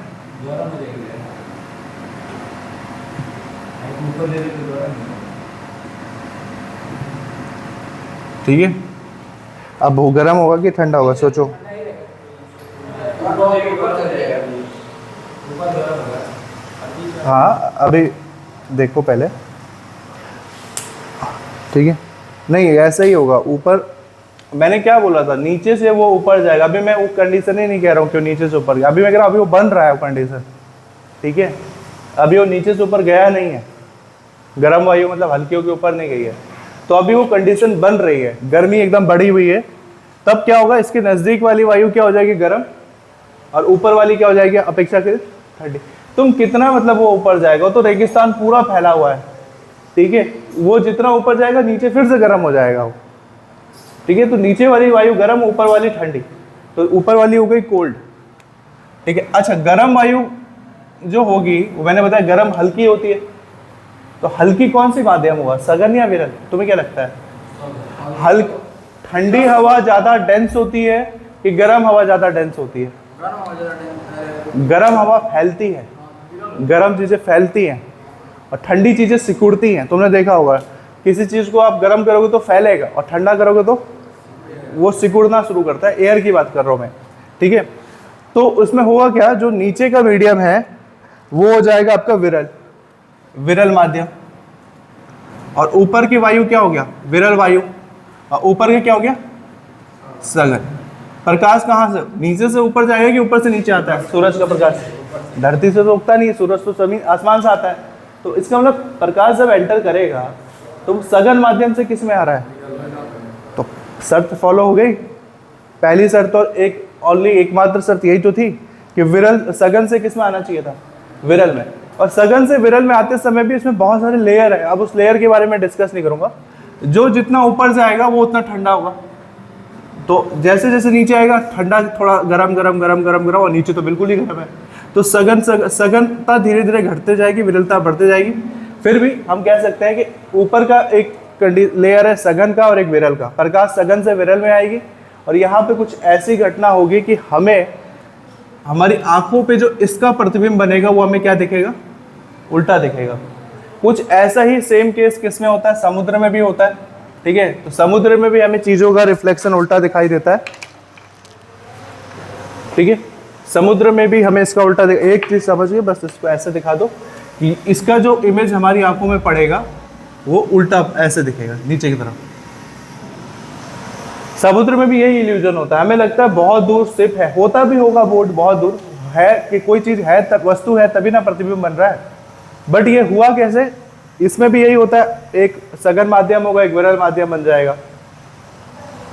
ठीक है, अब वो गर्म होगा कि ठंडा होगा, सोचो। हाँ अभी देखो पहले, ठीक है, नहीं ऐसा ही होगा। ऊपर मैंने क्या बोला था, नीचे से वो ऊपर जाएगा। अभी मैं वो कंडीशन ही नहीं कह रहा हूँ क्यों नीचे से ऊपर गया, अभी मैं कह रहा हूँ अभी वो बन रहा है वो कंडीशन, ठीक है। अभी वो नीचे से ऊपर गया नहीं है, गर्म वायु मतलब हल्की के ऊपर नहीं गई है, तो अभी वो कंडीशन बन रही है, गर्मी एकदम बढ़ी हुई है। तब क्या होगा, इसके नज़दीक वाली वायु क्या हो जाएगी, गर्म, और ऊपर वाली क्या हो जाएगी, अपेक्षाकृत ठंडी। तुम कितना मतलब वो ऊपर जाएगा, तो रेगिस्तान पूरा फैला हुआ है, ठीक है, वो जितना ऊपर जाएगा नीचे फिर से गर्म हो जाएगा वो, ठीक है। तो नीचे वाली वायु गर्म, ऊपर वाली ठंडी, तो ऊपर वाली हो गई कोल्ड, ठीक है। अच्छा, गर्म वायु जो होगी वो मैंने बताया गर्म हल्की होती है, तो हल्की कौन सी माध्यम हुआ, सघन या विरल, तुम्हें क्या लगता है? ठंडी हवा ज्यादा डेंस होती है कि गर्म हवा ज्यादा डेंस होती है? गर्म हवा फैलती है, गर्म चीजें फैलती हैं और ठंडी चीजें सिकुड़ती हैं। तुमने देखा होगा किसी चीज को आप गर्म करोगे तो फैलेगा और ठंडा करोगे तो वो सिकुड़ना शुरू करता है। एयर की बात कर रहा हूं मैं, ठीक है। तो उसमें होगा क्या, जो नीचे का मीडियम है वो हो जाएगा आपका विरल, विरल माध्यम, और ऊपर की वायु क्या हो गया, विरल वायु, और ऊपर का क्या हो गया, सघन। प्रकाश कहाँ से, नीचे से ऊपर जाएगा कि ऊपर से नीचे आता है? सूरज का प्रकाश धरती से तो उगता नहीं है, सूरज तो जमीन आसमान से आता है, तो इसका मतलब प्रकाश जब एंटर करेगा तो सघन माध्यम से किस में आ रहा है? तो शर्त फॉलो हो गई, पहली शर्त, और एक ओनली एकमात्र शर्त यही तो थी कि विरल सघन से किस में आना चाहिए था, विरल में। और सघन से विरल में आते समय भी इसमें बहुत सारे लेयर है, अब उस लेयर के बारे में डिस्कस नहीं करूंगा। जो जितना ऊपर जाएगा वो उतना ठंडा होगा, तो जैसे जैसे नीचे आएगा ठंडा, थोड़ा गरम गरम गरम गरम गरम, और नीचे तो बिल्कुल ही गर्म है। तो सघनता धीरे धीरे घटते जाएगी, विरलता बढ़ते जाएगी। फिर भी हम कह सकते हैं कि ऊपर का एक लेयर है सघन का और एक विरल का, प्रकाश सघन से विरल में आएगी, और यहाँ पे कुछ ऐसी घटना होगी कि हमें, हमारी आंखों पे जो इसका प्रतिबिंब बनेगा वो हमें क्या दिखेगा, उल्टा दिखेगा। कुछ ऐसा ही सेम केस किसमें होता है, समुद्र में भी होता है, ठीक है। तो समुद्र में भी हमें चीजों का रिफ्लेक्शन उल्टा दिखाई देता है, ठीक है। समुद्र में भी हमें इसका उल्टा एक चीज समझिए, बस इसको ऐसे दिखा दो कि इसका जो इमेज हमारी आंखों में पड़ेगा वो उल्टा ऐसे दिखेगा नीचे की तरफ। समुद्र में भी यही इल्यूजन होता है, हमें लगता है बहुत दूर शिप है, होता भी होगा बोट बहुत दूर है, कि कोई चीज है तब, वस्तु है तभी ना प्रतिबिंब बन रहा है, बट ये हुआ कैसे, इसमें भी यही होता है, एक सघन माध्यम होगा, एक विरल माध्यम बन जाएगा,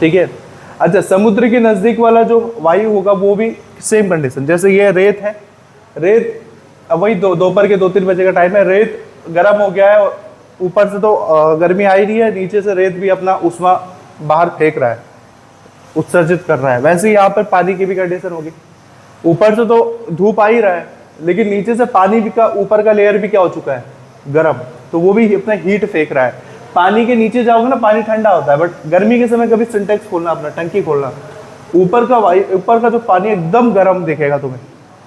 ठीक है। अच्छा, समुद्र के नजदीक वाला जो वायु होगा वो भी सेम कंडीशन, जैसे ये रेत है, रेत अब वही दोपहर के 2-3 बजे का टाइम है, रेत गर्म हो गया है, ऊपर से तो गर्मी आ ही रही है, नीचे से रेत भी अपना उष्मा बाहर फेंक रहा है, उत्सर्जित कर रहा है। वैसे ही यहाँ पर पानी की भी कंडीशन होगी, ऊपर से तो धूप आ ही रहा है, लेकिन नीचे से पानी भी का, ऊपर का लेयर भी क्या हो चुका है, गर्म, तो वो भी अपना हीट फेंक रहा है। पानी के नीचे जाओगे ना, पानी ठंडा होता है, बट गर्मी के समय कभी सिंटेक्स खोलना, अपना टंकी खोलना, ऊपर का ऊपर का जो पानी एकदम गर्म दिखेगा तुम्हें,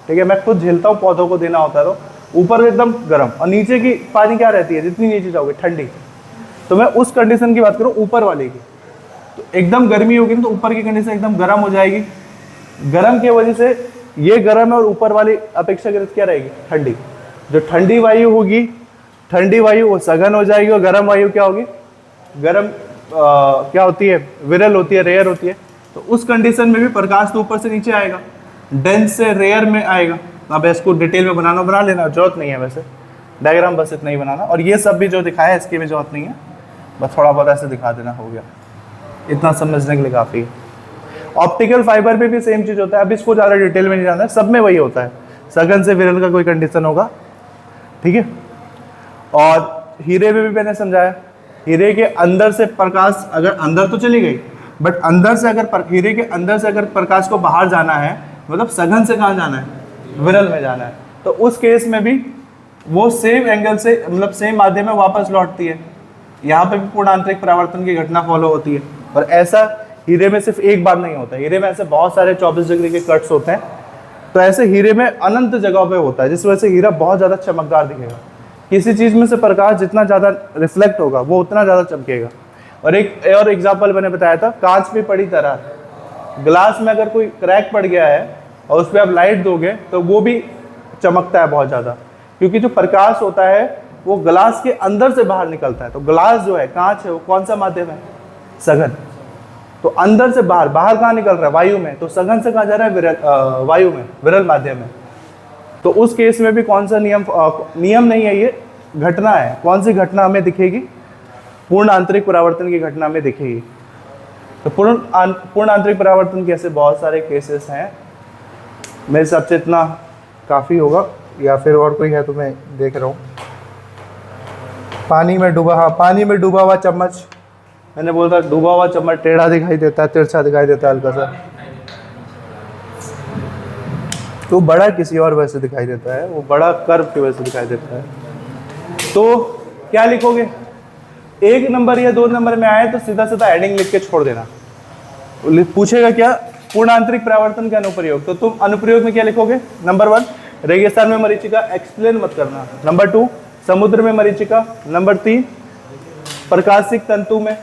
ठीक है। मैं खुद झेलता हूँ, पौधों को देना होता है, तो ऊपर एकदम गर्म, और नीचे की पानी क्या रहती है, जितनी नीचे जाओगे ठंडी। तो मैं उस कंडीशन की बात करूँ ऊपर वाले की, तो एकदम गर्मी होगी तो ऊपर की कंडीशन एकदम गर्म हो जाएगी, गर्म की वजह से ये गर्म है, और ऊपर वाली अपेक्षाकृत क्या रहेगी, ठंडी। जो ठंडी वायु होगी, ठंडी वायु वो सघन हो जाएगी, और गर्म वायु क्या होगी, गर्म क्या होती है, विरल होती है, रेयर होती है। तो उस कंडीशन में भी प्रकाश तो ऊपर से नीचे आएगा, डेंस से रेयर में आएगा। अब इसको डिटेल में बना लेना, जरूरत नहीं है वैसे, डायग्राम बस इतना ही बनाना, और ये सब भी जो दिखाया है इसकी भी जरूरत नहीं है, बस थोड़ा बहुत ऐसे दिखा देना, हो गया, इतना समझने के लिए काफ़ी है। ऑप्टिकल फाइबर पे भी सेम चीज़ होता है, अब इसको ज़्यादा डिटेल में नहीं जाना है, सब में वही होता है, सघन से विरल का कोई कंडीशन होगा, ठीक है। और हीरे में भी मैंने समझाया, हीरे के अंदर से प्रकाश अगर अंदर तो चली गई, बट अंदर से अगर हीरे के अंदर से अगर प्रकाश को बाहर जाना है, मतलब सघन से कहाँ जाना है, विरल में जाना है, तो उस केस में भी वो सेम एंगल से मतलब सेम माध्यम में वापस लौटती है। यहाँ पे भी पूर्ण आंतरिक परावर्तन की घटना फॉलो होती है। और ऐसा हीरे में सिर्फ एक बार नहीं होता, हीरे में ऐसे बहुत सारे 24 डिग्री के कट्स होते हैं। तो ऐसे हीरे में अनंत जगहों पे होता है, जिस वजह से हीरा बहुत ज़्यादा चमकदार दिखेगा। किसी चीज़ में से प्रकाश जितना ज़्यादा रिफ्लेक्ट होगा वो उतना ज़्यादा चमकेगा। और एक और एग्जाम्पल मैंने बताया था, कांच में पड़ी दरार। ग्लास में अगर कोई क्रैक पड़ गया है और उस पर आप लाइट दोगे तो वो भी चमकता है बहुत ज़्यादा, क्योंकि जो प्रकाश होता है वो ग्लास के अंदर से बाहर निकलता है। तो ग्लास जो है, कांच है, वो कौन सा माध्यम है? सघन। तो अंदर से बाहर, बाहर कहाँ निकल रहा है? वायु में। तो सघन से कहाँ जा रहा है? विरल, वायु में, विरल माध्यम में। तो उस केस में भी कौन सा नियम, नियम नहीं है, ये घटना है। कौन सी घटना हमें दिखेगी? पूर्ण आंतरिक परावर्तन की घटना में दिखेगी। तो पूर्ण आंतरिक परावर्तन के ऐसे बहुत सारे केसेस हैं। मेरे हिसाब से इतना काफ़ी होगा, या फिर और कोई है तो मैं देख रहा हूँ। पानी में डूबा, हाँ, पानी में डूबा हुआ चम्मच, मैंने बोला था डूबा हुआ चम्मच टेढ़ा दिखाई देता है, तिरछा दिखाई देता है हल्का सा, तो बड़ा किसी और वजह से दिखाई देता है, वो बड़ा कर्व की वजह से दिखाई देता है। तो क्या लिखोगे? 1 नंबर या 2 नंबर में आए तो सीधा सीधा हेडिंग लिख के छोड़ देना। पूछेगा क्या? पूर्ण आंतरिक परावर्तन का अनुप्रयोग, तो तुम अनुप्रयोग में क्या लिखोगे? नंबर 1, रेगिस्तान में मरीचिका, एक्सप्लेन मत करना। नंबर 2, समुद्र में मरीचिका। नंबर 3, प्रकाशिक तंतु में,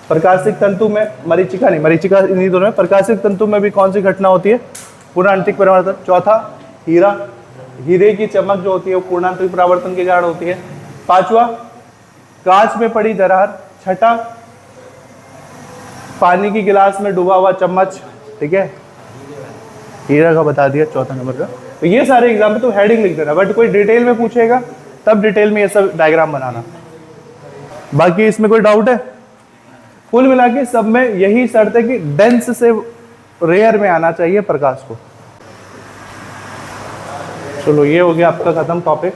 प्रकाशिक तंतु में मरीचिका नहीं, मरीचिका इन्हीं दोनों में, प्रकाशिक तंतु में भी कौन सी घटना होती है? पूर्ण आंतरिक परावर्तन। चौथा, हीरा, हीरे की चमक जो होती है वो पूर्ण आंतरिक परावर्तन के कारण होती है। 5वां, कांच में पड़ी दरार। 6ठा, पानी की गिलास में डूबा हुआ चम्मच। ठीक है, हीरा का बता दिया, चौथा नंबर का। तो ये सारे एग्जाम्पल तो हेडिंग लिख देना, बट कोई डिटेल में पूछेगा तब डिटेल में ये सब डायग्राम बनाना। बाकी इसमें कोई डाउट है? कुल मिला के सब में यही शर्त है कि डेंस से रेयर में आना चाहिए प्रकाश को। चलो, ये हो गया आपका खत्म टॉपिक।